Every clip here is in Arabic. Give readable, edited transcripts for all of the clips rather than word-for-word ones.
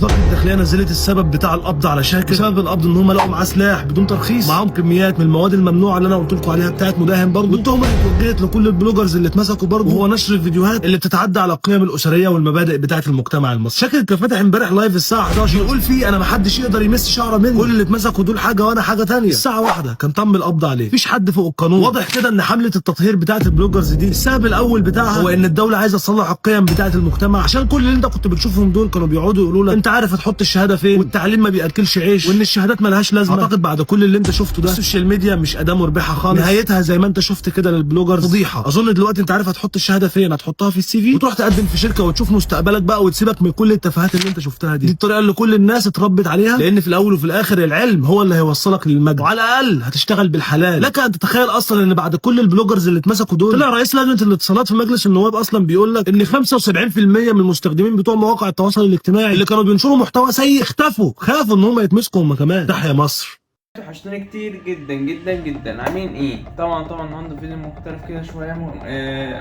وزاره الداخليه نزلت السبب بتاع القبض على شاكر. سبب القبض ان هم لقوا معاه سلاح بدون ترخيص، معاهم كميات من المواد الممنوعه اللي انا قلت لكم عليها بتاعت مداهم برضه. والتهمه اتوجهت لكل البلوجرز اللي اتمسكوا برضه، وهو نشر الفيديوهات اللي بتتعدى على القيم الاسريه والمبادئ بتاعت المجتمع المصري. شاكر كان فاتح امبارح لايف الساعه 11 يقول فيه انا ما حدش يقدر يمس شعره مني، كل اللي اتمسكوا دول حاجه وانا حاجه ثانيه. الساعه 1 كان تم القبض عليه، مفيش حد فوق القانون. واضح كده ان حمله التطهير بتاعت البلوجرز دي السبب الاول بتاعها هو ان الدوله عايزه تصلح القيم بتاعت المجتمع، عشان كل اللي انت كنت بتشوفهم دول كانوا بيقعدوا يقولوا لك انت عارف هتحط الشهاده فين، والتعليم ما بياكلش عيش، وان الشهادات مالهاش لازمه. اعتقد بعد كل اللي انت شفته ده السوشيال ميديا مش اداه مربحه خالص، نهايتها زي ما انت شفت كده للبلوجرز فضيحه. اظن دلوقتي انت عارف هتحط الشهاده فين، هتحطها في السي في وتروح تقدم في شركه وتشوف مستقبلك بقى، وتسيبك من كل التفاهات اللي انت شفتها دي الطريقه اللي كل الناس اتربت عليها، لان في الاول وفي الاخر العلم هو اللي هيوصلك للمجد، وعلى الاقل هتشتغل بالحلال. لك ان تتخيل اصلا ان بعد كل البلوجرز اللي اتمسكوا دول طلع رئيس لجنه الاتصالات في مجلس النواب اصلا بيقول لك ان 75% من المستخدمين بتوع مواقع التواصل الاجتماعي اللي كانوا بينشروا محتوى سيء اختفوا، خافوا ان هم يتمسكوا هم كمان. تحيا مصر. وحشتوني كتير جدا جدا جدا. عاملين ايه؟ طبعا النهارده فيديو مختلف كده شويه.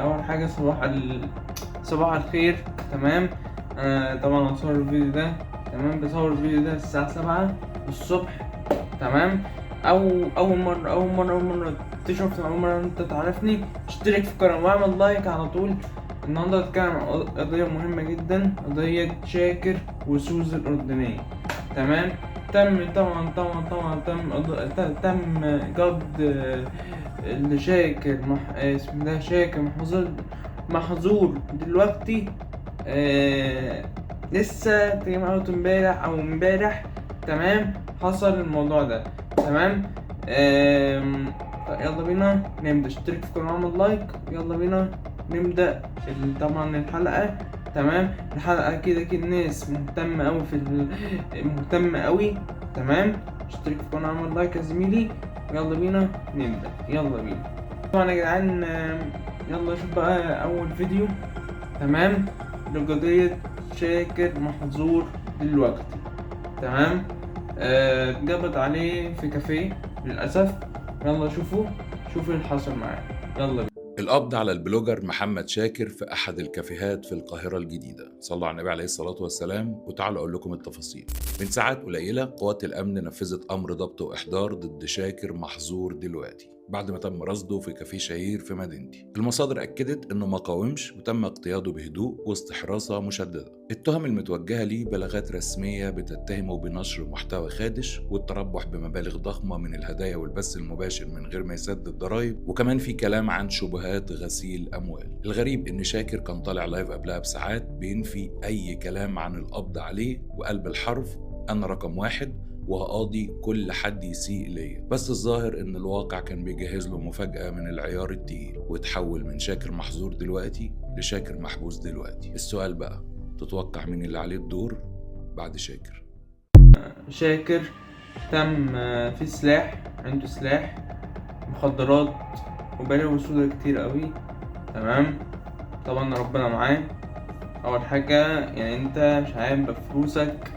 اول حاجه صباح الخير. تمام. طبعا بصور الفيديو ده، تمام، بصور الفيديو ده الساعه 7 الصبح. تمام. اول مره تشوفني، اول مره انت تعرفني، اشترك في القناه واعمل لايك على طول. النهارده هتكلم عن قضيه مهمه جدا، قضيه شاكر وسوزي الاردنيه. تمام. تم قبض لشاكر اسمه ده شاكر محظور دلوقتي. لسه تقريبا امبارح. تمام. حصل الموضوع ده. تمام. يلا بينا نبدأ. اشترك في القناة واعمل لايك. يلا بينا نبدأ طبعا الحلقة. تمام. الحلقة كده الناس مهتمة قوي. تمام. اشترك في القناة واعمل لايك يا زميلي. يلا بينا نبدأ. يلا بينا طبعا يا جدعان. يلا شوف بقى أول فيديو. تمام. لقضية شاكر محظور دلوقتي. تمام. اتقبض عليه في كافيه للأسف. يلا شوفوا اللي حصل معاه. يلا بينا. القبض على البلوجر محمد شاكر في أحد الكافيهات في القاهرة الجديدة. صلوا على النبي عليه الصلاة والسلام وتعالوا أقول لكم التفاصيل. من ساعات قليلة قوات الأمن نفذت أمر ضبط وإحضار ضد شاكر محظور دلوقتي بعد ما تم رصده في كافيه شهير في مدينتي. المصادر أكدت إنه ما قاومش وتم اقتياده بهدوء وسط حراسة مشددة. التهم المتوجهة ليه بلاغات رسمية بتتهمه بنشر محتوى خادش والتربح بمبالغ ضخمة من الهدايا والبث المباشر من غير ما يسدد ضرائب، وكمان في كلام عن شبهات غسيل أموال. الغريب إن شاكر كان طالع لايف قبلها بساعات بينفي أي كلام عن القبض عليه، وقلب الحرف أنا رقم 1 وهقاضي كل حد يسيء ليا. بس الظاهر ان الواقع كان بيجهز له مفاجأة من العيار التقيل، وتحول من شاكر محظور دلوقتي لشاكر محبوس دلوقتي. السؤال بقى، تتوقع مين اللي عليه الدور بعد شاكر؟ شاكر تم في سلاح، عنده سلاح، مخدرات، وبلاوي سودا كتير قوي. تمام. طبعا ربنا معاه. اول حاجة يعني انت مش عارف بفلوسك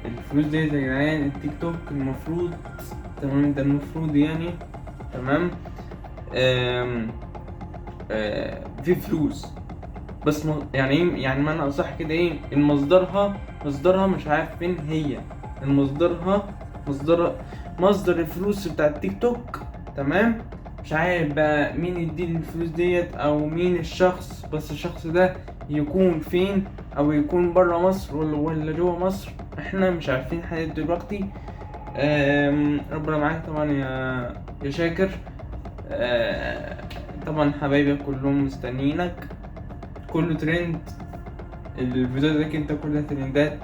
الفلوس دي يا جدعان. التيك توك المفروض، تمام، ده المفروض يعني. تمام. في فلوس بس يعني ايه، يعني ما انا صح كده ايه مصدرها مش عارف فين هي. مصدر الفلوس بتاع التيك توك. تمام. مش عارف بقى مين يدي الفلوس ديت او مين الشخص، بس الشخص ده يكون فين، او يكون برا مصر ولا جوه مصر، احنا مش عارفين حاجة دلوقتي. ربنا معاك طبعا يا شاكر. طبعا حبايبي كلهم مستنيينك. كله ترند الفيديو ده، انت كلها ترندات.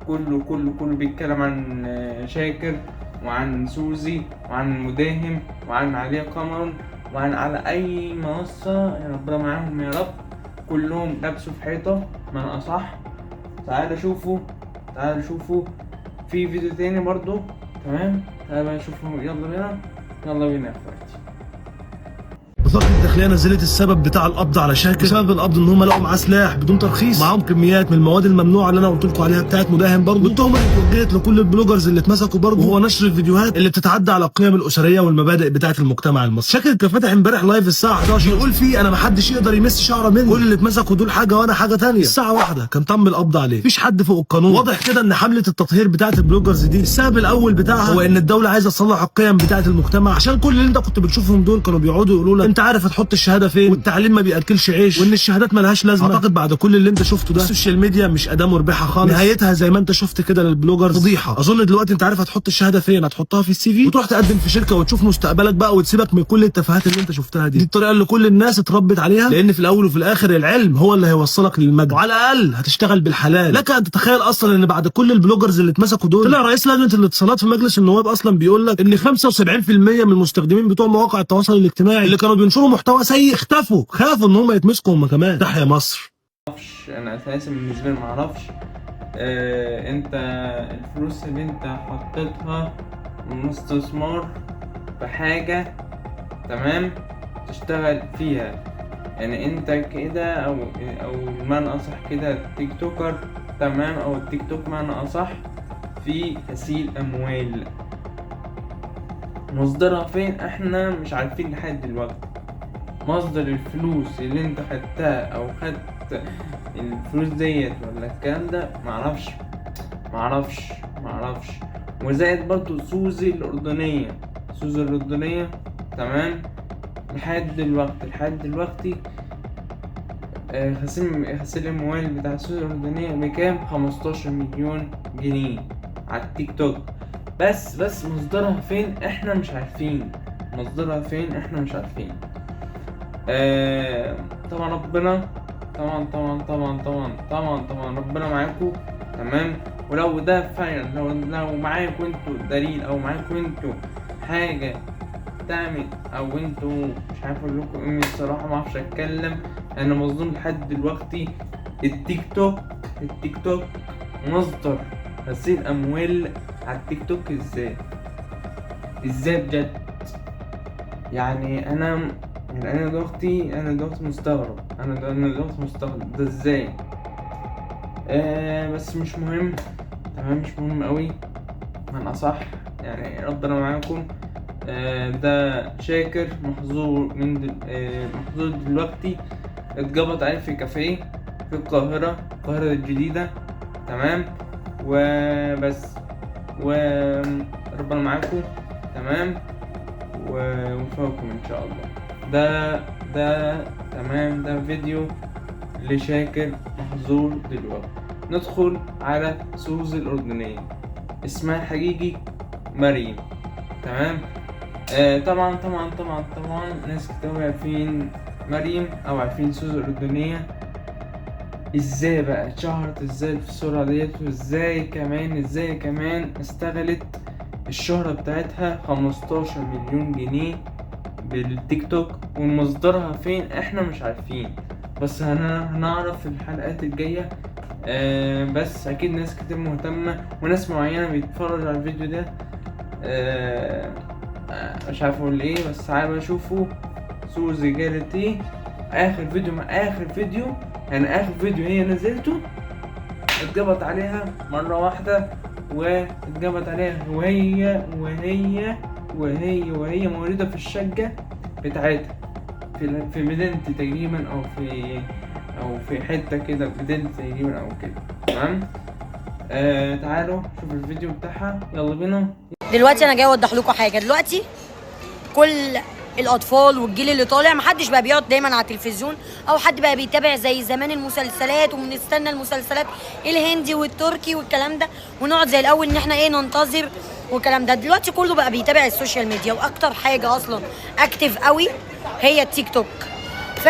كله بيتكلم عن شاكر وعن سوزي وعن المداهم وعن علي قمر وعن على اي منصة. يا ربنا معاهم يا رب. كلهم لابسوا في حيطة من اصح. تعالوا شوفوا في فيديو تاني برضو. تمام. تعالوا نشوفوا. يلا بينا يا اخواتي. الداخليه نزلت السبب بتاع القبض على شاكر. بسبب القبض ان هم لقوا معاه سلاح بدون ترخيص، معاهم كميات من المواد الممنوعه اللي انا قلت لكم عليها بتاعت مداهم برضه. والتهمه اتوجهت لكل البلوجرز اللي اتمسكوا برضه، وهو نشر الفيديوهات اللي بتتعدى على القيم الاسريه والمبادئ بتاعت المجتمع المصري. شاكر كان فاتح امبارح لايف الساعه 11 يقول فيه انا ما حدش يقدر يمس شعره مني، كل اللي اتمسكوا دول حاجه وانا حاجه ثانيه. الساعه 1 كان تم القبض عليه، مفيش حد فوق القانون. واضح كده ان حمله التطهير بتاعت البلوجرز دي السبب الاول بتاعها هو ان الدوله عايزه تصلح القيم بتاعت المجتمع، عشان كل اللي انت كنت بتشوفهم دول كانوا بيقعدوا يقولوا لك انت عارف هتحط الشهاده فين، والتعليم ما بياكلش عيش، وان الشهادات مالهاش لازمه. اعتقد بعد كل اللي انت شفته ده السوشيال ميديا مش اداه مربحه خالص، نهايتها زي ما انت شفت كده للبلوجرز فضيحه. اظن دلوقتي انت عارف هتحط الشهاده فين، هتحطها في السي في وتروح تقدم في شركه وتشوف مستقبلك بقى، وتسيبك من كل التفاهات اللي انت شفتها دي الطريقه اللي كل الناس اتربت عليها، لان في الاول وفي الاخر العلم هو اللي هيوصلك للمجد، وعلى الاقل هتشتغل بالحلال. لك ان تتخيل اصلا ان بعد كل البلوجرز اللي اتمسكوا دول طلع رئيس لجنه الاتصالات في مجلس النواب اصلا بيقول لك ان 75% من المستخدمين بتوع مواقع التواصل الاجتماعي اللي كانوا بينشروا محتوى سيء اختفوا، خافوا ان هم يتمسكوا هم كمان. تحيا مصر. انا اساسا بالنسبه لي معرفش انت الفلوس اللي انت حطيتها مستثمار في حاجه تمام تشتغل فيها، يعني انت كده او بمعنى اصح كده تيك توكر تمام، او التيك توك معنى اصح في غسيل اموال. مصدرها فين احنا مش عارفين لحد دلوقتي. مصدر الفلوس اللي انت خدتها او خدت الفلوس ديت ولا الكلام ده معرفش. وزائد برضو سوزي الأردنية تمام. لحد دلوقتي غسيل الأموال بتاع سوزي الأردنية بكام؟ 15 مليون جنيه على التيك توك بس مصدرها فين احنا مش عارفين. طبعا ربنا طبعا ربنا معاكم تمام. ولو ده فعلا لو معاكم انتوا دليل او معاكم انتوا حاجه تعمل او انتوا مش عارف اقول لكم ايه الصراحه، ما اعرفش اتكلم. انا مظلوم لحد دلوقتي. التيك توك مصدر غسيل اموال على التيك توك. ازاي بجد؟ يعني انا دلوقتي مستغرب. ده ازاي؟ بس مش مهم تمام، مش مهم قوي من اصح. يعني ربنا معاكم. ده شاكر محظور محظور دلوقتي، اتقبض عليه في كافيه في القاهرة الجديدة تمام. وبس وربنا معاكم تمام، ونفوقكم ان شاء الله. ده تمام. ده فيديو لشاكر محظور دلوقتي. ندخل على سوزي الأردنية، اسمها الحقيقي مريم تمام. طبعا ناس كتير عارفين مريم او عارفين سوزي الأردنية. ازاي بقى اتشهرت ازاي في الصورة ديت، وازاي كمان استغلت الشهرة بتاعتها 15 مليون جنيه بالتيك توك، ومصدرها فين احنا مش عارفين، بس هنعرف في الحلقات الجاية. بس اكيد ناس كتير مهتمة وناس معينة بيتفرج على الفيديو ده. مش عارف اقول ايه، بس عايز اشوفه. سوزي قالت ايه اخر فيديو يعني اخر فيديو هي نزلته اتقبض عليها مرة واحدة، واتقبض عليها وهي موجودة في الشقة بتاعتها في مدينتي تقريبا، او في حتة كده في مدينتي تقريبا او كده تمام. تعالوا شوفوا الفيديو بتاعها، يلا بينا. دلوقتي انا جاي اوضح لكم حاجه. دلوقتي كل الاطفال والجيل اللي طالع محدش بقى بيقعد دايما على التلفزيون، او حد بقى بيتابع زي زمان المسلسلات، وبنستنى المسلسلات الهندي والتركي والكلام ده، ونقعد زي الاول ان احنا ننتظر والكلام ده. دلوقتي كله بقى بيتابع السوشيال ميديا، واكتر حاجه اصلا اكتف قوي هي التيك توك. ف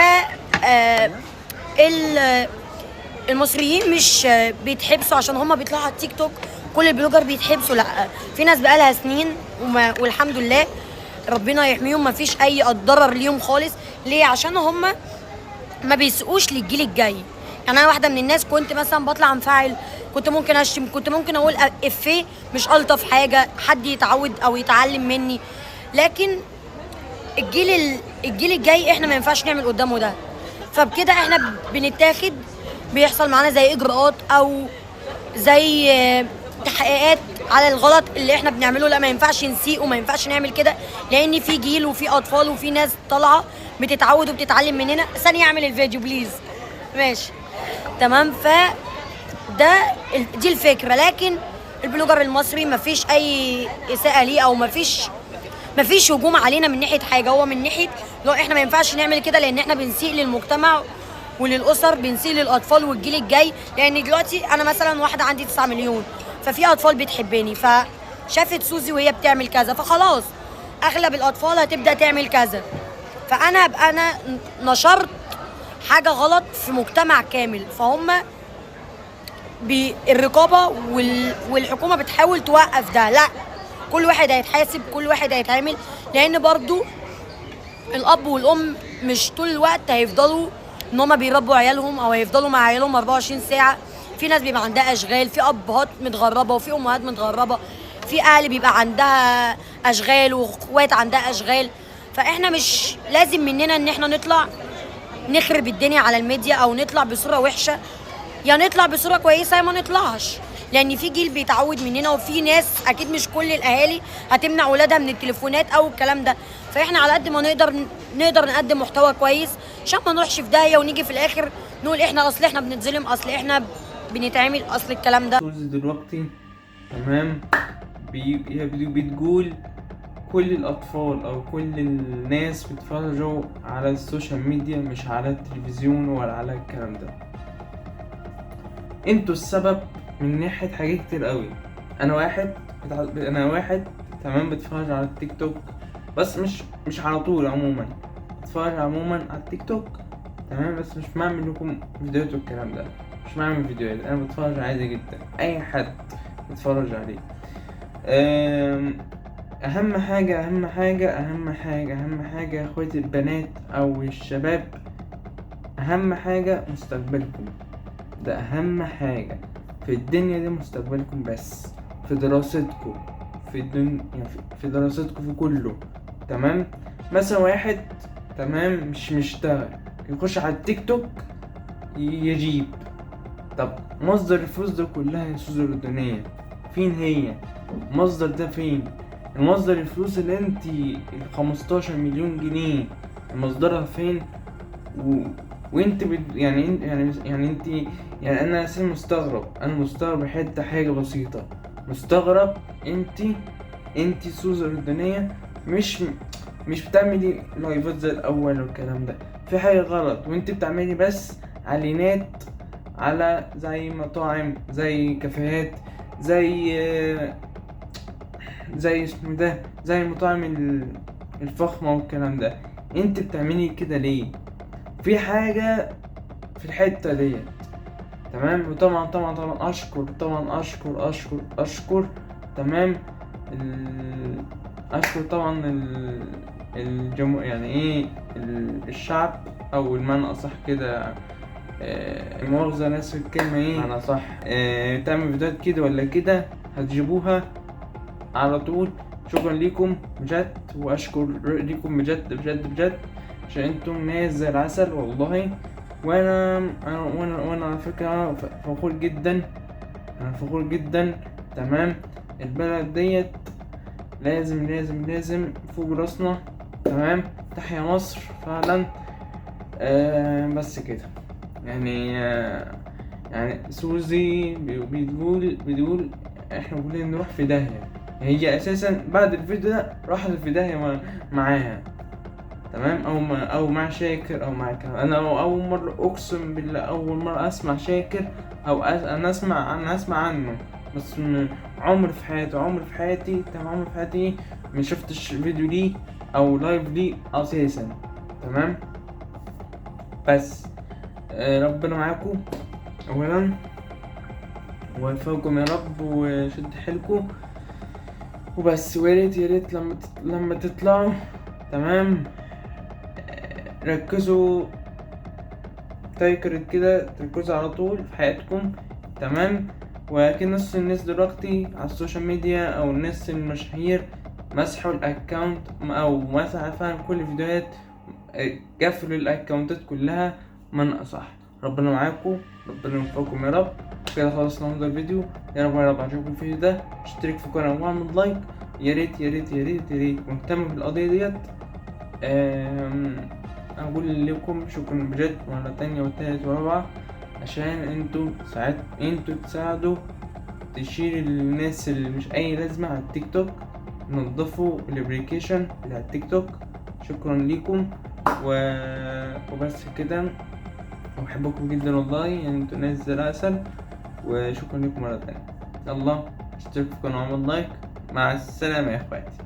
المصريين مش بيتحبسوا عشان هما بيطلعوا على التيك توك. كل البلوجر بيتحبسوا، لا، في ناس بقالها سنين والحمد لله ربنا يحميهم، ما فيش اي ضرر ليهم خالص. ليه؟ عشان هما ما بيسقوش للجيل الجاي. يعني انا واحده من الناس كنت مثلا بطلع انفعل، كنت ممكن اشتم، كنت ممكن اقول افيه مش الطف حاجه حد يتعود او يتعلم مني، لكن الجيل الجاي احنا ما ينفعش نعمل قدامه ده. فبكده احنا بنتاخد، بيحصل معانا زي اجراءات او زي تحقيقات على الغلط اللي احنا بنعمله. لا ما ينفعش نسيء وما ينفعش نعمل كده، لان في جيل وفي اطفال وفي ناس طالعه بتتعود وبتتعلم مننا. ثانيه اعمل الفيديو بليز. ماشي تمام. دي الفكره. لكن البلوجر المصري ما فيش اي اساءه ليه او ما فيش هجوم علينا من ناحيه حاجه. هو من ناحيه لو احنا ما ينفعش نعمل كده، لان احنا بنسيء للمجتمع وللاسر، بنسيء للاطفال والجيل الجاي. لان دلوقتي انا مثلا واحده عندي 9 مليون، ففي اطفال بتحبني، فشافت سوزي وهي بتعمل كذا، فخلاص اغلب الاطفال هتبدا تعمل كذا. فانا ابقى انا نشرت حاجه غلط في مجتمع كامل. فهم بالرقابه والحكومه بتحاول توقف ده. لا، كل واحد هيتحاسب، كل واحد هيتعامل، لان برضو الاب والام مش طول الوقت هيفضلوا ان هم بيربوا عيالهم او هيفضلوا مع عيالهم 24 ساعه. في ناس بيبقى عندها اشغال، في ابهات متغربه وفي امهات متغربه، في اهل بيبقى عندها اشغال واخوات عندها اشغال. فاحنا مش لازم مننا ان احنا نطلع نخرب الدنيا على الميديا او نطلع بصوره وحشه. يا نطلع بصوره كويسه يا ما نطلعش، لان في جيل بيتعود مننا، وفي ناس اكيد مش كل الاهالي هتمنع اولادها من التليفونات او الكلام ده. فاحنا على قد ما نقدر نقدم محتوى كويس عشان ما نروحش في داهيه ونيجي في الاخر نقول احنا بنتظلم، اصل احنا بنتعمل، اصل الكلام ده. سوزي دلوقتي تمام بتقول كل الاطفال او كل الناس بيتفرجوا على السوشيال ميديا مش على التلفزيون ولا على الكلام ده. انتوا السبب من ناحية حاجات كتير قوي. انا واحد تمام بتفرج على التيك توك، بس مش على طول، عموما بتفرج عموما على التيك توك تمام، بس مش بعمل لكم فيديوهات والكلام ده، مش بعمل فيديوهات، انا بتفرج عادي جدا اي حد بتفرج عليه. اهم حاجة يا اخواتي البنات او الشباب، اهم حاجة مستقبلكم. ده اهم حاجة في الدنيا دي، مستقبلكم بس، في دراستكم، في الدنيا، في دراستكم، في كله تمام. مثلا واحد تمام مش مشتغل يخش على التيك توك يجيب، طب مصدر الفلوس ده كلها يا سوزي الدنيا فين؟ هي مصدر ده فين؟ المصدر الفلوس اللي انت 15 مليون جنيه مصدرها فين؟ وانت يعني انت، يعني انا اساسا مستغرب حته حاجه بسيطه، مستغرب انت سوزي الدنيا مش بتعملي لايفات زي الاول والكلام ده. في حاجه غلط، وانت بتعملي بس اعلانات على زي مطاعم، زي كافيهات، زي اسمه ده، زي المطاعم الفخمه والكلام ده. انت بتعملي كده ليه؟ في حاجه في الحته ديت تمام. وطبعا اشكر تمام اشكر طبعا الجمهور، يعني ايه الشعب، او المعنى اصح كده، مؤاخذة ناس في الكلمة، ايه معنى صح، تعمل فيديوهات كده ولا كده هتجيبوها على طول. شكرا ليكم بجد، واشكر ليكم بجد عشان انتم ناس زي العسل والله. وانا على فكرة فخور جدا تمام. البلد ديت لازم فوق راسنا تمام. تحيا مصر فعلا. بس كده يعني سوزي بتقول احنا كلنا نروح في داهية. هي اساسا بعد الفيديو ده راحت في داهية معاها تمام، او مع شاكر او مع كلام. انا اول مرة اقسم بالله اول مرة اسمع شاكر، او انا اسمع عنه، بس عمر في حياتي ما شفتش فيديو ليه او لايف ليه اساسا تمام. بس ربنا معاكم اولا، ويوفقكم يا رب، وشد حيلكم وبس. ويا ريت لما تطلعوا تمام ركزوا كده، تركزوا على طول في حياتكم تمام. ولكن نص الناس دلوقتي على السوشيال ميديا او الناس المشاهير مسحوا الاكونت او مسح فعلا كل الفيديوهات، قفلوا الاكونتات كلها من اصح. ربنا معاكم، ربنا يوفقكم يا رب. كده خلصنا النهارده الفيديو، يا رب عجبكم الفيديو ده. اشترك في القناه واعمل لايك، يا ريت يا ريت يا ريت يا ريت مهتم بالقضيه ديت. اقول لكم شكرا بجد مرة تانية وتالت ورابعة، عشان انتوا تساعدوا تشيل الناس اللي مش اي لازمة على التيك توك، نضفوا الابليكيشن بتاع التيك توك. شكرا ليكم وبس كده، وبحبكم جدا والله، يعني انتوا ناس زي العسل. وشكرا لكم مرة تانية. يلا اشتركوا في القناة وعمل لايك. مع السلامة يا اخواتي.